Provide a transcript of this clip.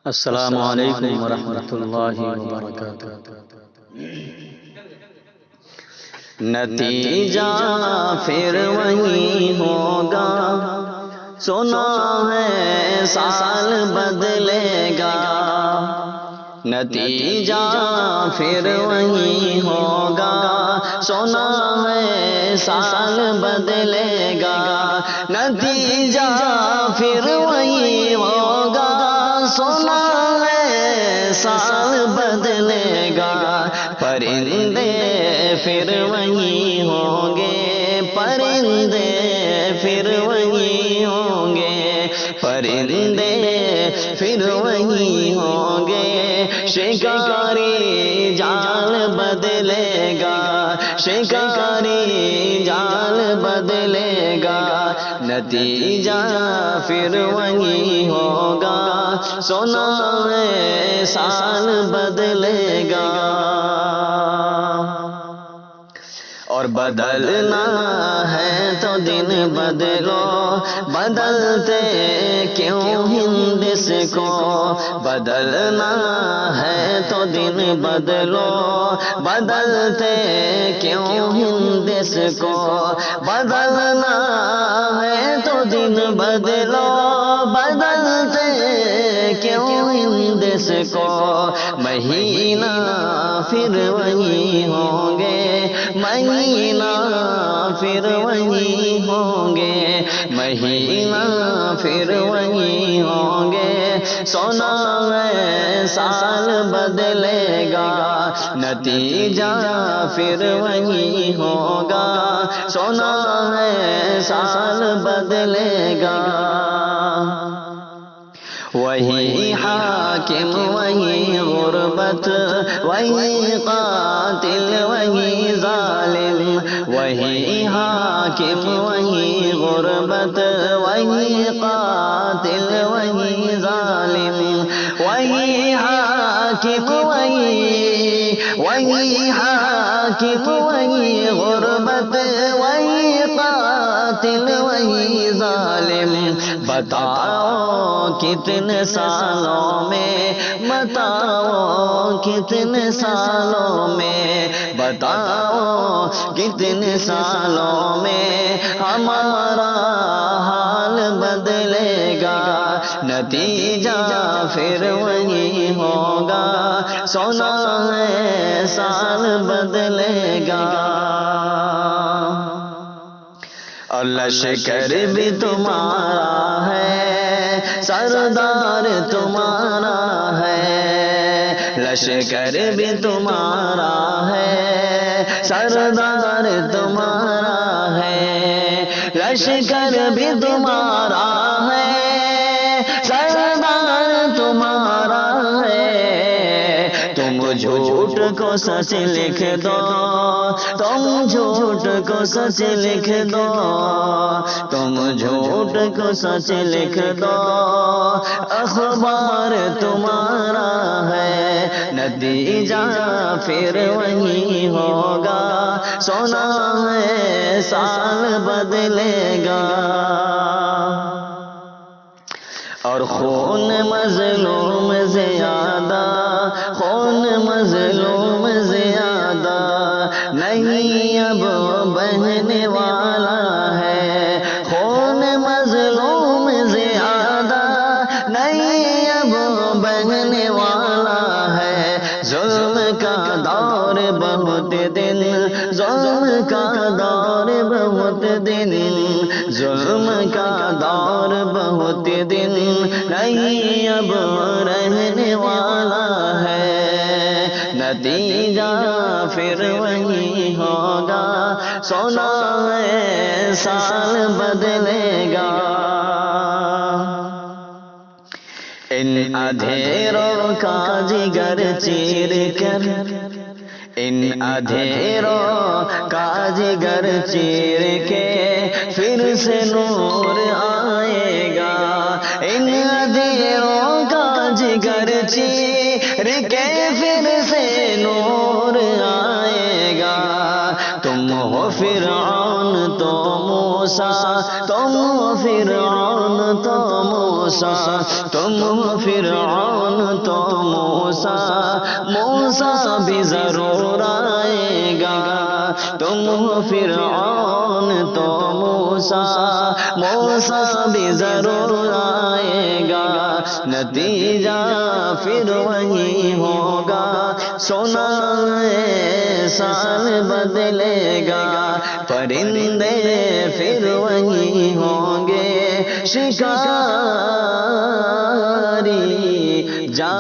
السلام علیکم ورحمۃ اللہ وبرکاتہ۔ نتیجہ پھر وہی ہوگا، سنا ہے سال بدلے گا۔ نتیجہ پھر وہی ہوگا، سنا ہے سال بدلے گا۔ نتیجہ پھر وہی ہوگا، سنا ہے سال بدلے گا۔ پرندے پھر وہی ہوں گے، پرندے پھر وہی ہوں گے، پرندے پھر وہی ہوں گے۔ شکاری جال بدلے گا، شکاری جال بدلے گا۔ نتیجہ پھر وہی ہوگا، سنا ہے سال بدلے گا۔ اور بدلنا ہے تو دن بدلو، بدلتے کیوں ہندس کو؟ بدلنا ہے تو دن بدلو، بدلتے کیوں ہندس کو؟ بدلنا ہے تو دن بدلو، بدلتے کیوں ہندس کو؟ مہینہ پھر وہی ہوں گے، مہینہ پھر وہی ہوں گے، مہینہ پھر وہی ہوں گے۔ سنا ہے سال بدلے گا، نتیجہ پھر وہی ہوگا، سنا ہے سال بدلے گا۔ وہی حاکم وہی غربت، وہی قاتل وہی ظالم، وہی حاکم وہی غربت، وہی قاتل وہی ظالم، وہی حاکم وہی حاکم وہی غربت، وہی قاتل وہی ظالم۔ بتاؤ کتنے سالوں میں، بتاؤ کتنے سالوں میں، بتاؤ کتنے سالوں میں ہمارا حال بدلے گا۔ نتیجہ پھر وہی ہوگا، سنا ہے سال بدلے گا۔ اور لشکر بھی تمہارا ہے، سردار تمہارا ہے، لشکر بھی تمہارا ہے، سردار تمہارا ہے، لشکر بھی تمہارا ہے، سردار تمہارا ہے۔ تم جھوٹ کو سچ لکھ دو، تم جھوٹ کو سچ لکھ دو، تم جھوٹ کو سچ لکھ دو۔ اخبار تمہارا ہے، نتیجہ پھر وہی ہوگا، سنا ہے سال بدلے گا۔ اور خون مظلوم زیادہ، خون مظلوم زیادہ نہیں اب بہنے والا ہے، خون مظلوم زیادہ نہیں اب بہنے والا ہے۔ ظلم کا دور بہت دن، ظلم کا دور بہت دن، ظلم کا دور بہت دن نہیں اب رہنے والا ہے۔ نتیجہ پھر وہی ہوگا، سنا ہے سال بدلے گا۔ ان اندھیروں کا جگر چیر کر، ان اندھیروں کا جگر چیر کے پھر سے نور آئے گا، ان اندھیروں کا جگر چیر کے پھر سے نور آئے گا۔ تم ہو فرعون تو موسیٰ، تم فرعون تو موسیٰ، تم فرعون تو موسیٰ، موسیٰ بھی ضرور آئے گا، تم فرعون تو موسیٰ، موسیٰ بھی ضرور آئے گا، نتیجہ پھر وہی ہوگا، سونا سال بدلے گا، پرندے پھر وہی ہوں گے، شکاری جا